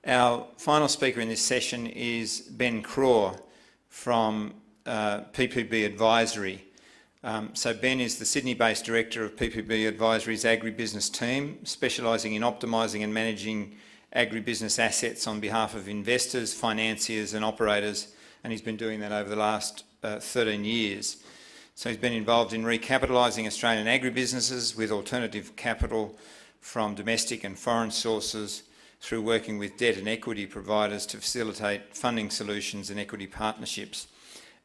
Our final speaker in this session is Ben Craw from PPB Advisory. So Ben is the Sydney-based director of PPB Advisory's agribusiness team, specialising in optimising and managing agribusiness assets on behalf of investors, financiers and operators, and he's been doing that over the last 13 years. So he's been involved in recapitalising Australian agribusinesses with alternative capital from domestic and foreign sources, through working with debt and equity providers to facilitate funding solutions and equity partnerships.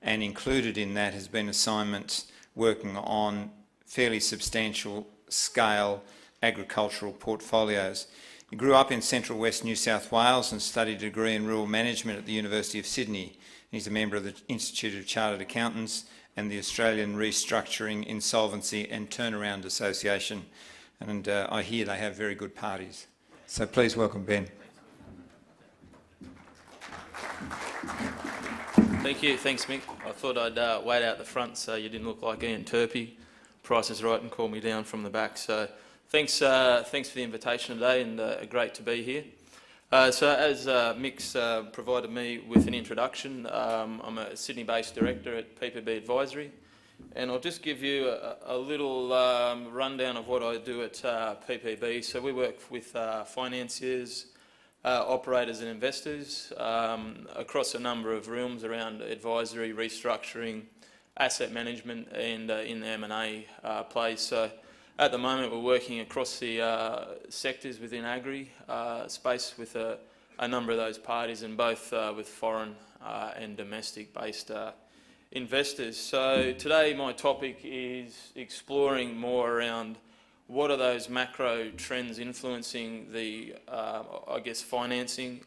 And included in that has been assignments working on fairly substantial scale agricultural portfolios. He grew up in central west New South Wales and studied a degree in rural management at the University of Sydney. He's a member of the Institute of Chartered Accountants and the Australian Restructuring, Insolvency and Turnaround Association. And I hear they have very good parties. So please welcome Ben. Thank you. Thanks, Mick. I thought I'd wait out the front so you didn't look like Ian Turpie. Price is right and call me down from the back. So thanks for the invitation today, and great to be here. So as Mick's provided me with an introduction, I'm a Sydney-based director at PPB Advisory. And I'll just give you a little rundown of what I do at PPB. So we work with financiers, operators and investors across a number of realms around advisory, restructuring, asset management and in the M&A place. So at the moment we're working across the sectors within agri space with a number of those parties, and both with foreign and domestic based investors. So today my topic is exploring more around what are those macro trends influencing the, I guess, financing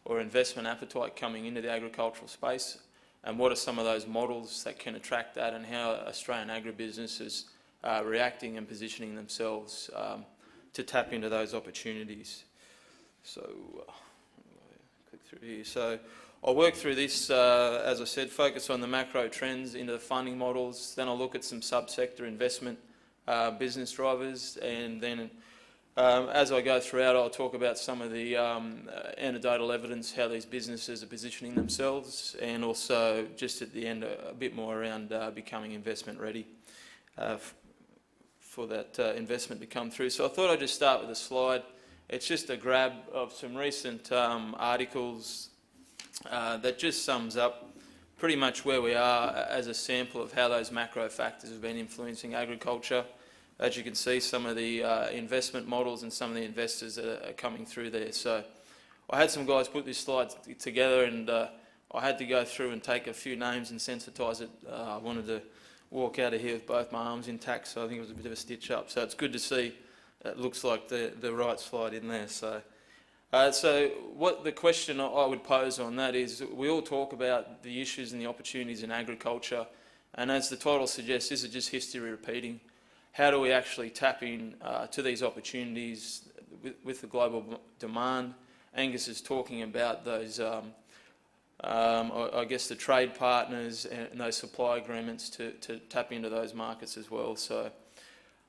or investment appetite coming into the agricultural space, and what are some of those models that can attract that, and how Australian agribusinesses are reacting and positioning themselves to tap into those opportunities. So click through here. So I'll work through this, as I said, focus on the macro trends into the funding models, then I'll look at some subsector investment business drivers, and then as I go throughout I'll talk about some of the anecdotal evidence, how these businesses are positioning themselves, and also just at the end a bit more around becoming investment ready for that investment to come through. So I thought I'd just start with a slide. It's just a grab of some recent articles that just sums up pretty much where we are as a sample of how those macro factors have been influencing agriculture. As you can see, some of the investment models and some of the investors that are coming through there. So I had some guys put this slide together, and I had to go through and take a few names and sensitise it. I wanted to walk out of here with both my arms intact, so I think it was a bit of a stitch up. So it's good to see it looks like the right slide in there. So what the question I would pose on that is, we all talk about the issues and the opportunities in agriculture, and as the title suggests, this is just history repeating. How do we actually tap in to these opportunities with the global demand? Angus is talking about those, I guess, the trade partners and those supply agreements to tap into those markets as well. So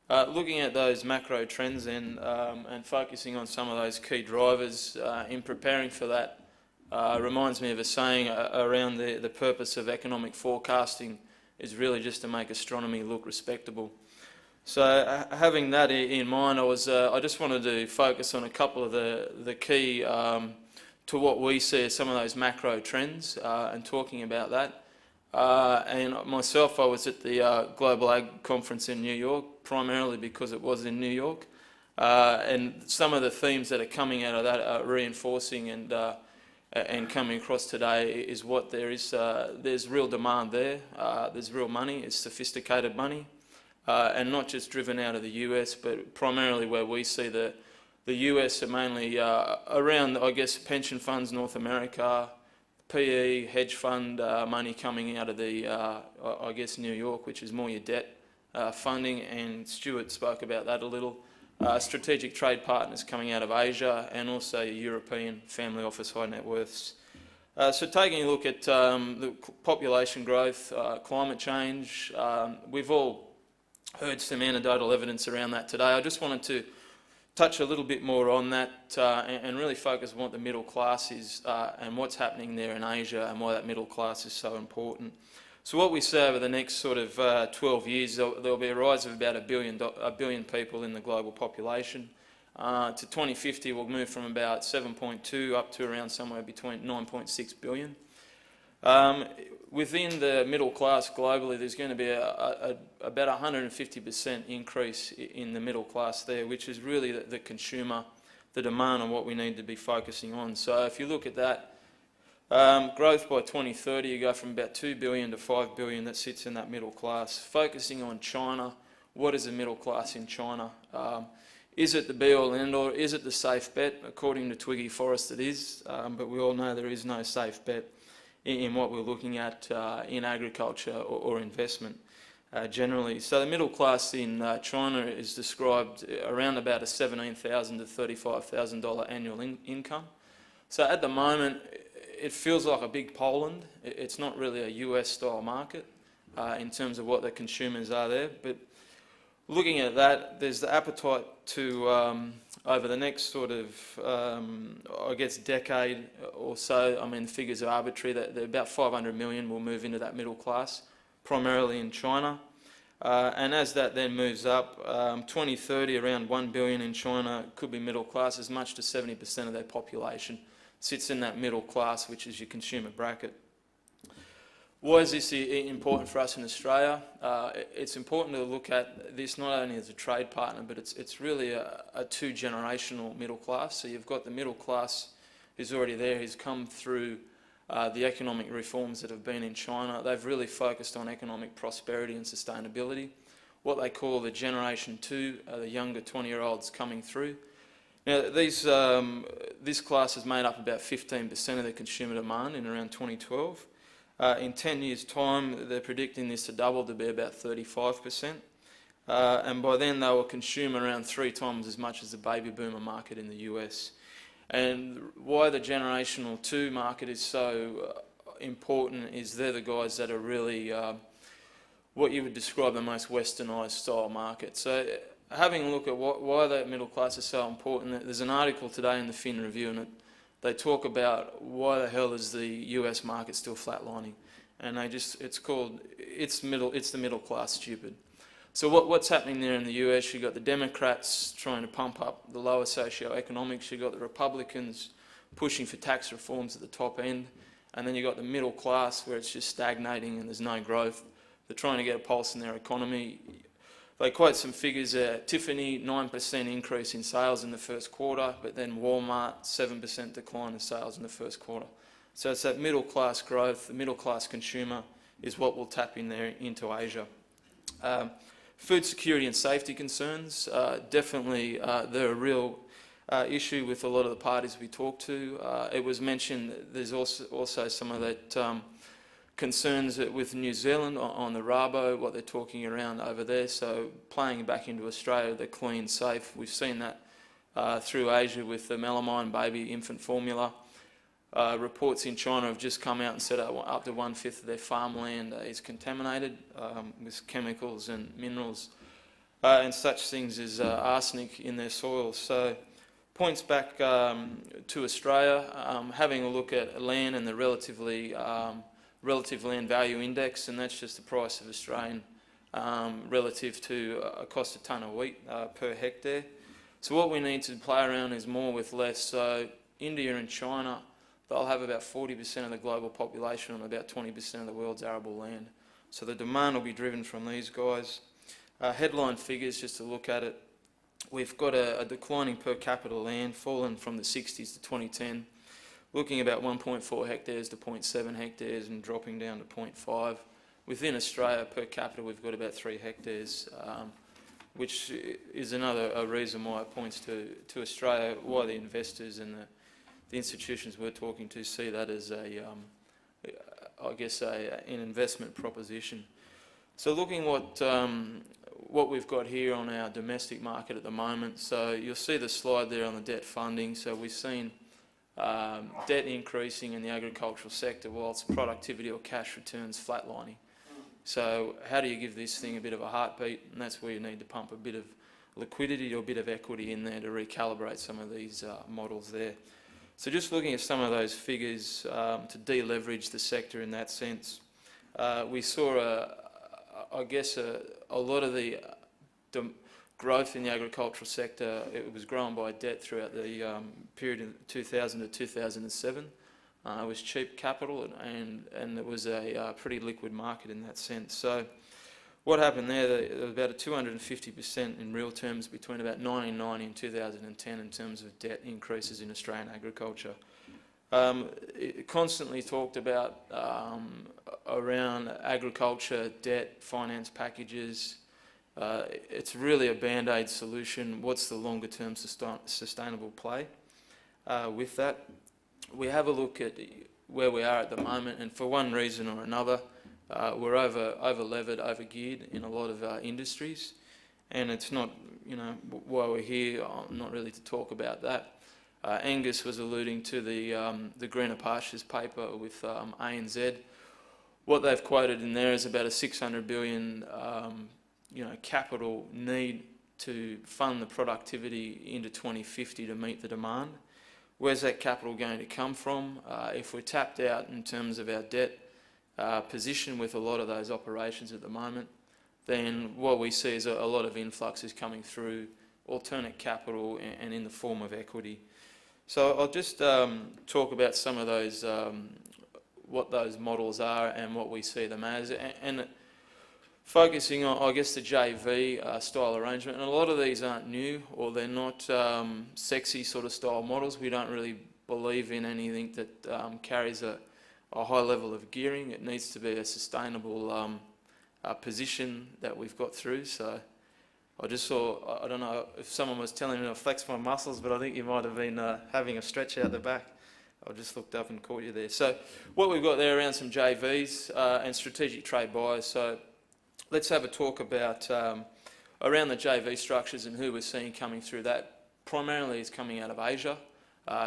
looking at those macro trends and focusing on some of those key drivers in preparing for that reminds me of a saying around the purpose of economic forecasting is really just to make astronomy look respectable. So having that in mind, I just wanted to focus on a couple of the key to what we see as some of those macro trends and talking about that. And myself, I was at the Global Ag Conference in New York, primarily because it was in New York, and some of the themes that are coming out of that are reinforcing and coming across today is what there's real demand there, there's real money, it's sophisticated money, and not just driven out of the US, but primarily where we see the US are mainly around, I guess, pension funds, North America, PE, hedge fund money coming out of the, I guess, New York, which is more your debt funding, and Stuart spoke about that a little. Strategic trade partners coming out of Asia, and also European family office high net worths. So taking a look at the population growth, climate change, we've all heard some anecdotal evidence around that today. I just wanted touch a little bit more on that and really focus on what the middle class is and what's happening there in Asia and why that middle class is so important. So what we say over the next sort of 12 years, there'll be a rise of about a billion people in the global population. To 2050, we'll move from about 7.2 up to around somewhere between 9.6 billion. Within the middle class globally, there's going to be about 150% increase in the middle class there, which is really the consumer, the demand on what we need to be focusing on. So if you look at that, growth by 2030, you go from about 2 billion to 5 billion that sits in that middle class. Focusing on China, what is the middle class in China? Is it the be-all and end-all? Is it the safe bet? According to Twiggy Forrest it is, but we all know there is no safe bet in what we're looking at in agriculture or investment generally. So the middle class in China is described around about a $17,000 to $35,000 annual income. So at the moment, it feels like a big Poland. It's not really a US style market in terms of what the consumers are there, but looking at that, there's the appetite to, over the next sort of, I guess, decade or so, I mean, the figures are arbitrary, that about 500 million will move into that middle class, primarily in China. And as that then moves up, 2030, around 1 billion in China could be middle class, as much to 70% of their population sits in that middle class, which is your consumer bracket. Why is this important for us in Australia? It's important to look at this not only as a trade partner, but it's really a two-generational middle class. So you've got the middle class who's already there, who's come through the economic reforms that have been in China. They've really focused on economic prosperity and sustainability. What they call the Generation 2, the younger 20-year-olds coming through. Now, this class has made up about 15% of the consumer demand in around 2012. In 10 years' time, they're predicting this to double to be about 35%. And by then, they will consume around 3 times as much as the baby boomer market in the US. And why the generational 2 market is so important is they're the guys that are really what you would describe the most westernised style market. So having a look at why that middle class is so important, there's an article today in the Fin Review, and they talk about why the hell is the US market still flatlining, and it's the middle class stupid. So what's happening there in the US? You've got the Democrats trying to pump up the lower socioeconomics, you've got the Republicans pushing for tax reforms at the top end, and then you've got the middle class where it's just stagnating and there's no growth. They're trying to get a pulse in their economy. They quote some figures there. Tiffany, 9% increase in sales in the first quarter, but then Walmart, 7% decline in sales in the first quarter. So it's that middle class growth, the middle class consumer is what will tap in there into Asia. Food security and safety concerns, definitely they're a real issue with a lot of the parties we talk to. It was mentioned there's also some of that concerns with New Zealand on the Rabo, what they're talking around over there. So playing back into Australia, they're clean, safe. We've seen that through Asia with the melamine baby infant formula. Reports in China have just come out and said up to 1/5 of their farmland is contaminated with chemicals and minerals and such things as arsenic in their soils. So points back to Australia, having a look at land and the relative land value index, and that's just the price of Australian relative to a cost of tonne of wheat per hectare. So what we need to play around is more with less. So India and China, they'll have about 40% of the global population on about 20% of the world's arable land. So the demand will be driven from these guys. Headline figures, just to look at it, we've got a declining per capita land, fallen from the 60s to 2010, looking about 1.4 hectares to 0.7 hectares and dropping down to 0.5. Within Australia, per capita, we've got about 3 hectares, which is another reason why it points to Australia, why the investors and the institutions we're talking to see that as an investment proposition. So looking what we've got here on our domestic market at the moment, so you'll see the slide there on the debt funding. So we've seen debt increasing in the agricultural sector whilst productivity or cash returns flatlining. So how do you give this thing a bit of a heartbeat? And that's where you need to pump a bit of liquidity or a bit of equity in there to recalibrate some of these models there. So just looking at some of those figures to deleverage the sector in that sense, we saw, I guess, a lot of the growth in the agricultural sector. It was grown by debt throughout the period of 2000 to 2007. It was cheap capital and it was a pretty liquid market in that sense. So what happened there was about a 250% in real terms between about 1990 and 2010 in terms of debt increases in Australian agriculture. It constantly talked about around agriculture, debt, finance packages. It's really a band-aid solution. What's the longer term sustainable play with that? We have a look at where we are at the moment, and for one reason or another, we're over-levered, over-geared in a lot of industries, and it's not, why we're here, not really to talk about that. Angus was alluding to the Greener Pastures paper with ANZ. What they've quoted in there is about a 600 billion capital need to fund the productivity into 2050 to meet the demand. Where's that capital going to come from? If we're tapped out in terms of our debt position with a lot of those operations at the moment, then what we see is a lot of influx is coming through alternate capital and in the form of equity. So I'll just talk about some of those, what those models are and what we see them as, and focusing on, I guess, the JV style arrangement. And a lot of these aren't new, or they're not sexy sort of style models. We don't really believe in anything that carries a high level of gearing. It needs to be a sustainable position that we've got through. So I just saw, I don't know if someone was telling me to flex my muscles, but I think you might have been having a stretch out the back. I just looked up and caught you there. So what we've got there around some JVs and strategic trade buyers. So let's have a talk about around the JV structures and who we're seeing coming through that. Primarily is coming out of Asia,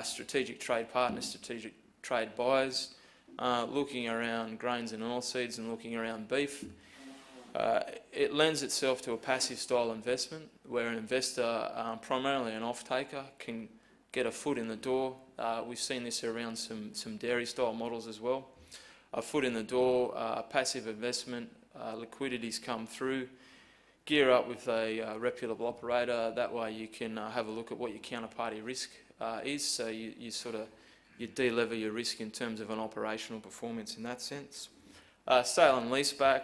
strategic trade partners, strategic trade buyers, looking around grains and oilseeds and looking around beef. It lends itself to a passive style investment where an investor, primarily an off-taker, can get a foot in the door. We've seen this around some dairy style models as well. A foot in the door, passive investment, liquidities come through, gear up with a reputable operator. That way you can have a look at what your counterparty risk is, so you de-lever your risk in terms of an operational performance in that sense. Sale and leaseback,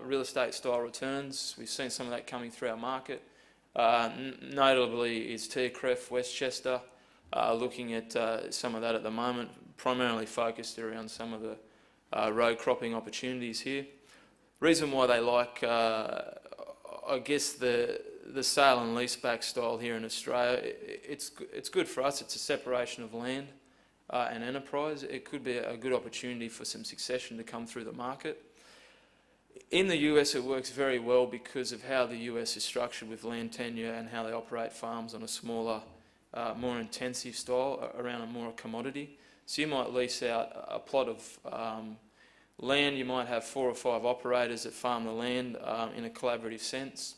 real estate style returns. We've seen some of that coming through our market. Notably is Tiercref, Westchester, looking at some of that at the moment, primarily focused around some of the row cropping opportunities here. Reason why they like, I guess, the sale and leaseback style here in Australia, it's good for us. It's a separation of land and enterprise. It could be a good opportunity for some succession to come through the market. In the US, it works very well because of how the US is structured with land tenure and how they operate farms on a smaller, more intensive style around a more commodity. So you might lease out a plot of land. You might have 4 or 5 operators that farm the land in a collaborative sense,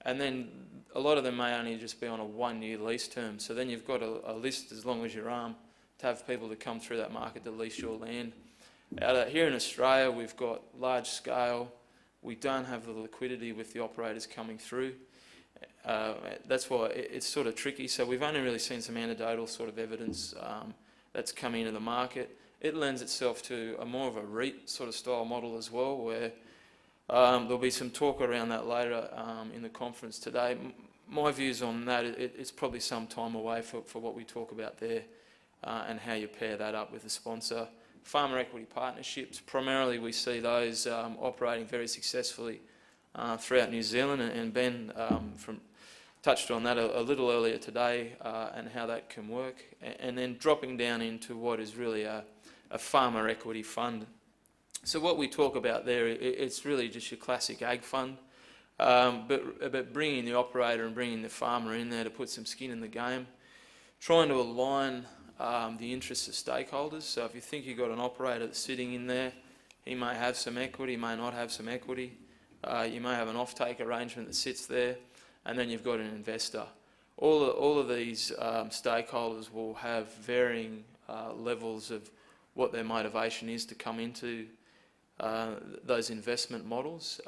and then a lot of them may only just be on a 1-year lease term. So then you've got a list as long as your arm to have people to come through that market to lease your land. Here in Australia, we've got large scale. We don't have the liquidity with the operators coming through. That's why it's sort of tricky. So we've only really seen some anecdotal sort of evidence that's coming into the market. It lends itself to a more of a REIT sort of style model as well, where there'll be some talk around that later in the conference today. My views on that, it's probably some time away for what we talk about there and how you pair that up with the sponsor. Farmer equity partnerships, primarily we see those operating very successfully throughout New Zealand, and Ben touched on that a little earlier today and how that can work, and then dropping down into what is really a farmer equity fund. So what we talk about there, it's really just your classic ag fund, but bringing the operator and bringing the farmer in there to put some skin in the game, trying to align the interests of stakeholders. So if you think you've got an operator that's sitting in there, he may have some equity, may not have some equity. You may have an off-take arrangement that sits there, and then you've got an investor. All of these stakeholders will have varying levels of what their motivation is to come into those investment models.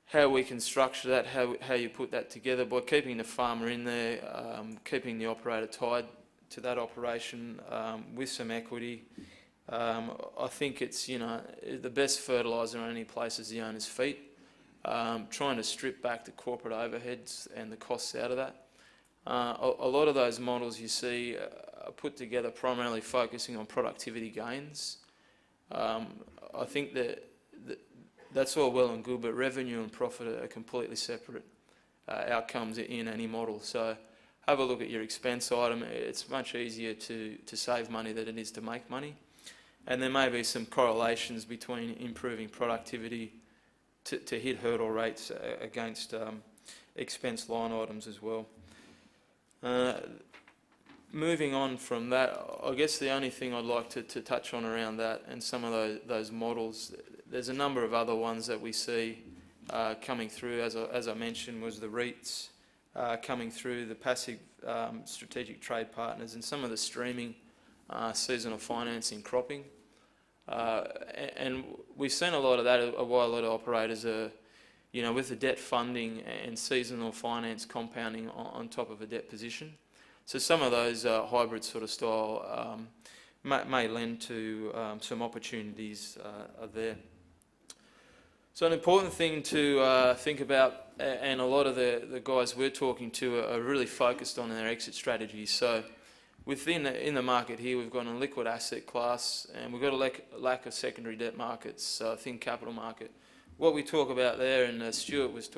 How we can structure that, how you put that together by keeping the farmer in there, keeping the operator tied to that operation with some equity. I think it's, the best fertiliser in any place is the owner's feet. Trying to strip back the corporate overheads and the costs out of that. A lot of those models you see are put together primarily focusing on productivity gains. I think that's all well and good, but revenue and profit are completely separate outcomes in any model. So have a look at your expense item. It's much easier to save money than it is to make money. And there may be some correlations between improving productivity to hit hurdle rates against expense line items as well. Moving on from that, I guess the only thing I'd like to touch on around that and some of those models, there's a number of other ones that we see coming through, as I mentioned, was the REITs coming through, the passive strategic trade partners, and some of the streaming seasonal financing cropping. And we've seen a lot of that while a lot of operators are, with the debt funding and seasonal finance compounding on top of a debt position. So some of those hybrid sort of style may lend to some opportunities there. So an important thing to think about, and a lot of the guys we're talking to are really focused on their exit strategies. So in the market here, we've got a liquid asset class, and we've got a lack of secondary debt markets, thin capital market. What we talk about there, and Stuart was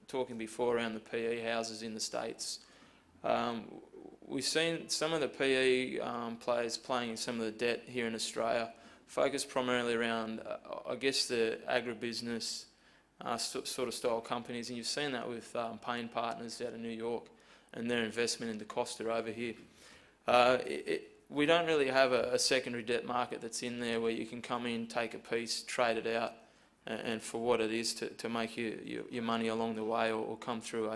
talking before around the PE houses in the States, we've seen some of the PE players playing in some of the debt here in Australia, focused primarily around, I guess, the agribusiness sort of style companies, and you've seen that with Payne Partners out of New York and their investment into Costa over here. We don't really have a secondary debt market that's in there where you can come in, take a piece, trade it out, and for what it is to make your money along the way, or come through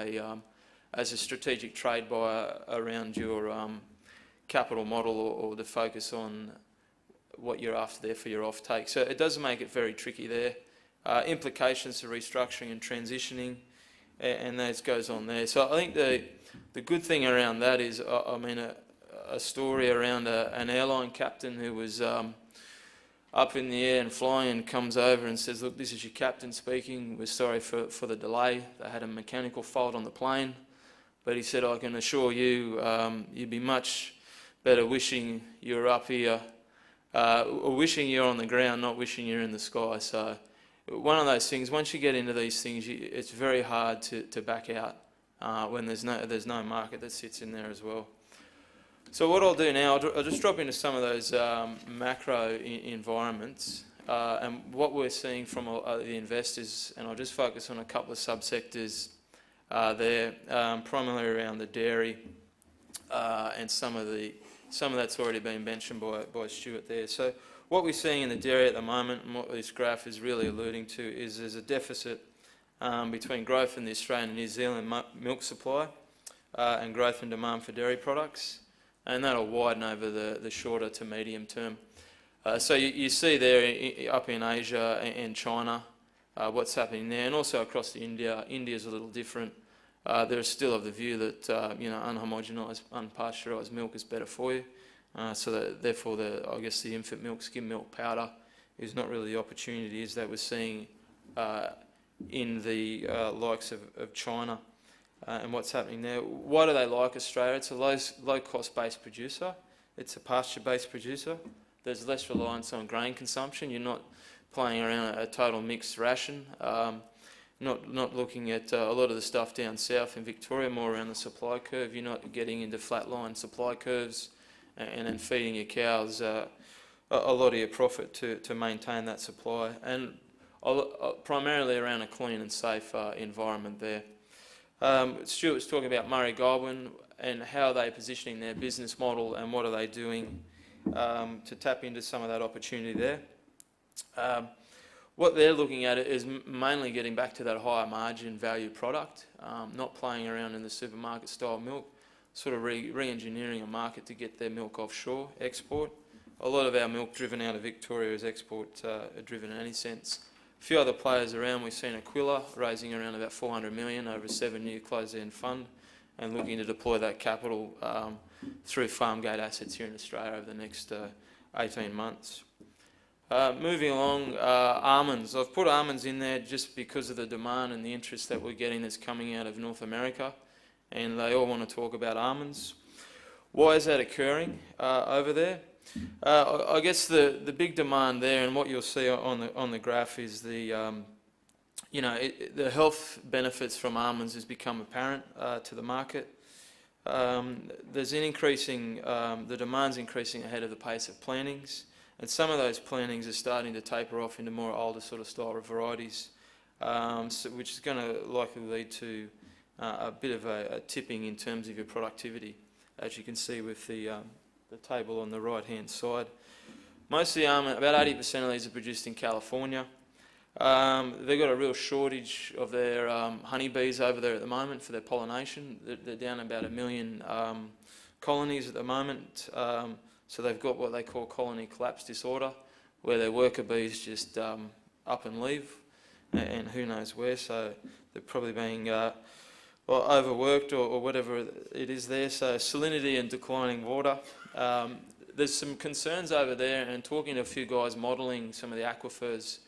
as a strategic trade buyer around your capital model, or to focus on what you're after there for your offtake. So it does make it very tricky there. Implications to restructuring and transitioning, and that goes on there. So I think the good thing around that is, a story around an airline captain who was up in the air and flying, and comes over and says, "Look, this is your captain speaking. We're sorry for the delay. They had a mechanical fault on the plane." But he said, "I can assure you, you'd be much better wishing you were up here, or wishing you're on the ground, not wishing you're in the sky." So one of those things, once you get into these things, it's very hard to back out when there's no market that sits in there as well. So what I'll do now, I'll just drop into some of those macro environments and what we're seeing from the investors, and I'll just focus on a couple of subsectors there, primarily around the dairy and some of that's already been mentioned by Stuart there. So what we're seeing in the dairy at the moment, and what this graph is really alluding to, is there's a deficit between growth in the Australian and New Zealand milk supply and growth in demand for dairy products, and that'll widen over the shorter to medium term. So you see there up in Asia and China what's happening there, and also across India. India's a little different. They're still of the view that unhomogenised, unpasteurised milk is better for you. So therefore, I guess the infant milk, skim milk powder is not really the opportunities that we're seeing in the likes of China. And what's happening there. Why do they like Australia? It's a low cost based producer. It's a pasture based producer. There's less reliance on grain consumption. You're not playing around a total mixed ration. Not looking at a lot of the stuff down south in Victoria, more around the supply curve. You're not getting into flatline supply curves and then feeding your cows a lot of your profit to maintain that supply, and primarily around a clean and safe environment there. Stuart was talking about Murray Goulburn and how they're positioning their business model and what are they doing to tap into some of that opportunity there. What they're looking at is mainly getting back to that higher margin value product, not playing around in the supermarket style milk, sort of re-engineering a market to get their milk offshore, export. A lot of our milk driven out of Victoria is export driven in any sense. A few other players around, we've seen Aquila raising around about 400 million over a 7-year closed-end fund and looking to deploy that capital through farm gate assets here in Australia over the next 18 months. Moving along, almonds. I've put almonds in there just because of the demand and the interest that we're getting that's coming out of North America, and they all want to talk about almonds. Why is that occurring over there? I guess the big demand there, and what you'll see on the graph, is the the health benefits from almonds has become apparent to the market. There's an increasing, the demand's increasing ahead of the pace of plantings. And some of those plantings are starting to taper off into more older sort of style of varieties, which is going to likely lead to a bit of a tipping in terms of your productivity, as you can see with the table on the right-hand side. Most of the almond, about 80% of these are produced in California. They've got a real shortage of their honeybees over there at the moment for their pollination. They're down about 1 million colonies at the moment. So they've got what they call colony collapse disorder, where their worker bees just up and leave, and who knows where. So they're probably being overworked or whatever it is there. So salinity and declining water. There's some concerns over there, and talking to a few guys modelling some of the aquifers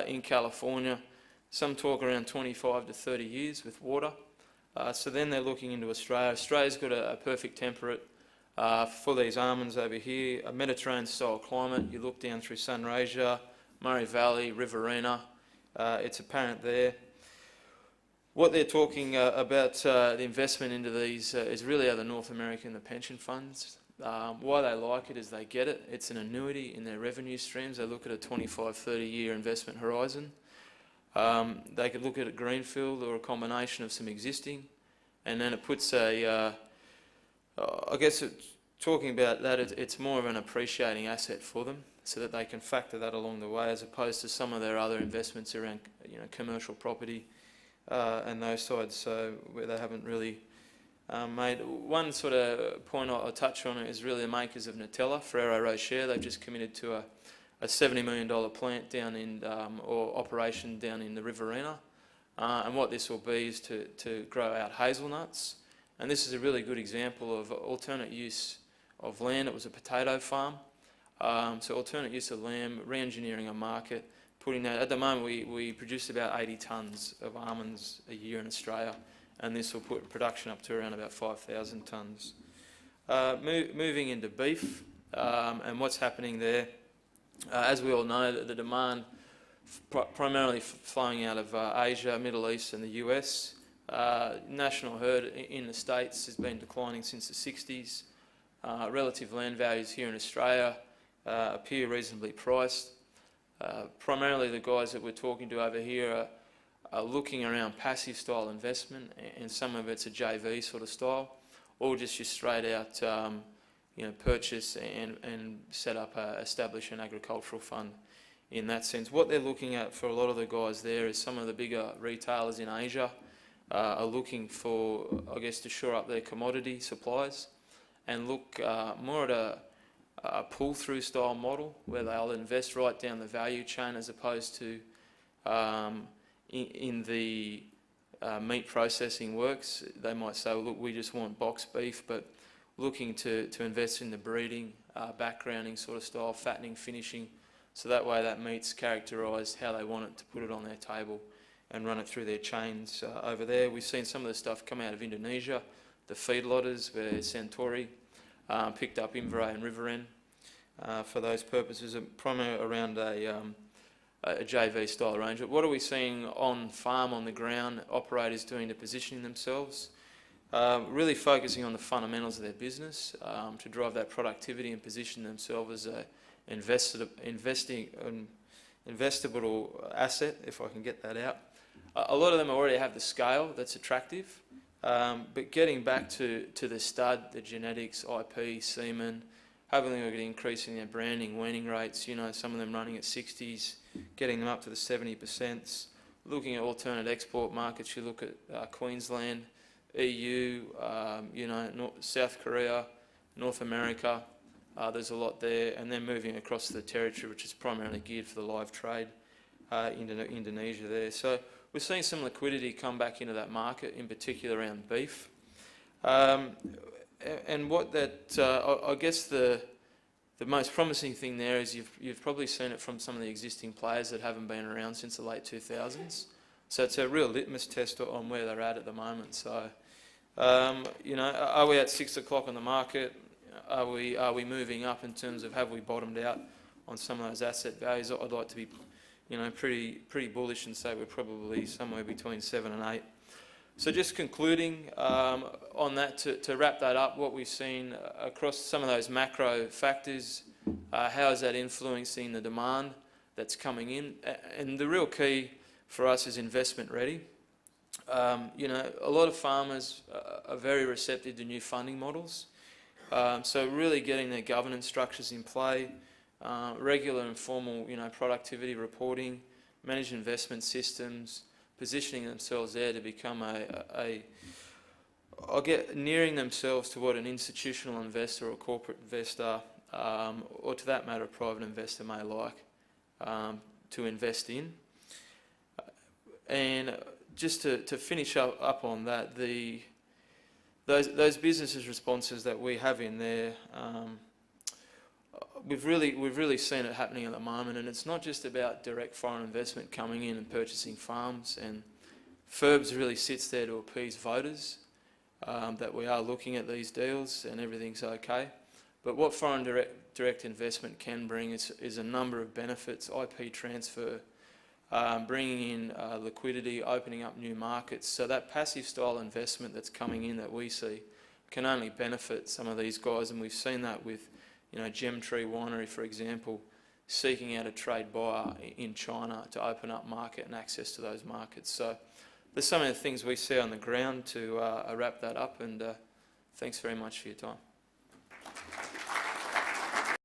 in California, some talk around 25 to 30 years with water. So then they're looking into Australia. Australia's got a perfect temperate for these almonds over here, a Mediterranean style climate. You look down through Sunraysia, Murray Valley, Riverina, it's apparent there. What they're talking about the investment into these is really how the North American, the pension funds. Why they like it is they get it. It's an annuity in their revenue streams. They look at a 25, 30-year investment horizon. They could look at a greenfield or a combination of some existing, and then it puts I guess talking about that, it's more of an appreciating asset for them, so that they can factor that along the way, as opposed to some of their other investments around commercial property and those sides, so where they haven't really made. One sort of point I'll touch on is really the makers of Nutella, Ferrero Rocher. They've just committed to a $70 million plant down in, or operation down in the Riverina, and what this will be is to grow out hazelnuts. And this is a really good example of alternate use of land. It was a potato farm, so alternate use of land, re-engineering a market, putting that. At the moment, we produce about 80 tonnes of almonds a year in Australia, and this will put production up to around about 5,000 tonnes. Moving into beef and what's happening there, as we all know, the demand primarily flowing out of Asia, Middle East, and the US. National herd in the States has been declining since the 60s. Relative land values here in Australia appear reasonably priced. Primarily the guys that we're talking to over here are looking around passive style investment, and some of it's a JV sort of style, or just your straight out purchase and set up, establish an agricultural fund in that sense. What they're looking at for a lot of the guys there is some of the bigger retailers in Asia are looking for, I guess, to shore up their commodity supplies and look more at a pull-through style model, where they'll invest right down the value chain, as opposed to in the meat processing works. They might say, well, look, we just want box beef, but looking to invest in the breeding, backgrounding sort of style, fattening, finishing, so that way that meat's characterised how they want it to put it on their table and run it through their chains over there. We've seen some of the stuff come out of Indonesia, the feedlotters, where Santori picked up Inverray and Riverend for those purposes, primarily around a JV style arrangement. What are we seeing on farm, on the ground, operators doing to positioning themselves? Really focusing on the fundamentals of their business to drive that productivity and position themselves as an investable asset, if I can get that out. A lot of them already have the scale that's attractive, but getting back to the stud, the genetics, IP, semen, having a look at increasing their branding, weaning rates, you know, some of them running at 60s, getting them up to the 70%. Looking at alternate export markets, you look at Queensland, EU, you know, South Korea, North America, there's a lot there, and then moving across the territory, which is primarily geared for the live trade, Indonesia there. So we're seeing some liquidity come back into that market, in particular around beef. And what that, I guess the most promising thing there is you've probably seen it from some of the existing players that haven't been around since the late 2000s. So it's a real litmus test on where they're at the moment. So, you know, are we at 6 o'clock on the market? Are we moving up in terms of have we bottomed out on some of those asset values? I'd like to be, you know, pretty bullish and say we're probably somewhere between 7 and 8. So just concluding on that, to wrap that up, what we've seen across some of those macro factors, how is that influencing the demand that's coming in? And the real key for us is investment ready. You know, a lot of farmers are very receptive to new funding models. So really getting their governance structures in play, regular and formal, you know, productivity reporting, managed investment systems, positioning themselves there to become nearing themselves to what an institutional investor or corporate investor, or to that matter, a private investor may like to invest in. And just to finish up on that, those businesses' responses that we have in there, we've really seen it happening at the moment, and it's not just about direct foreign investment coming in and purchasing farms, and FIRBS really sits there to appease voters that we are looking at these deals and everything's okay. But what foreign direct investment can bring is a number of benefits: IP transfer, bringing in liquidity, opening up new markets. So that passive style investment that's coming in that we see can only benefit some of these guys, and we've seen that with, you know, Gemtree Winery, for example, seeking out a trade buyer in China to open up market and access to those markets. So there's some of the things we see on the ground to wrap that up, and thanks very much for your time.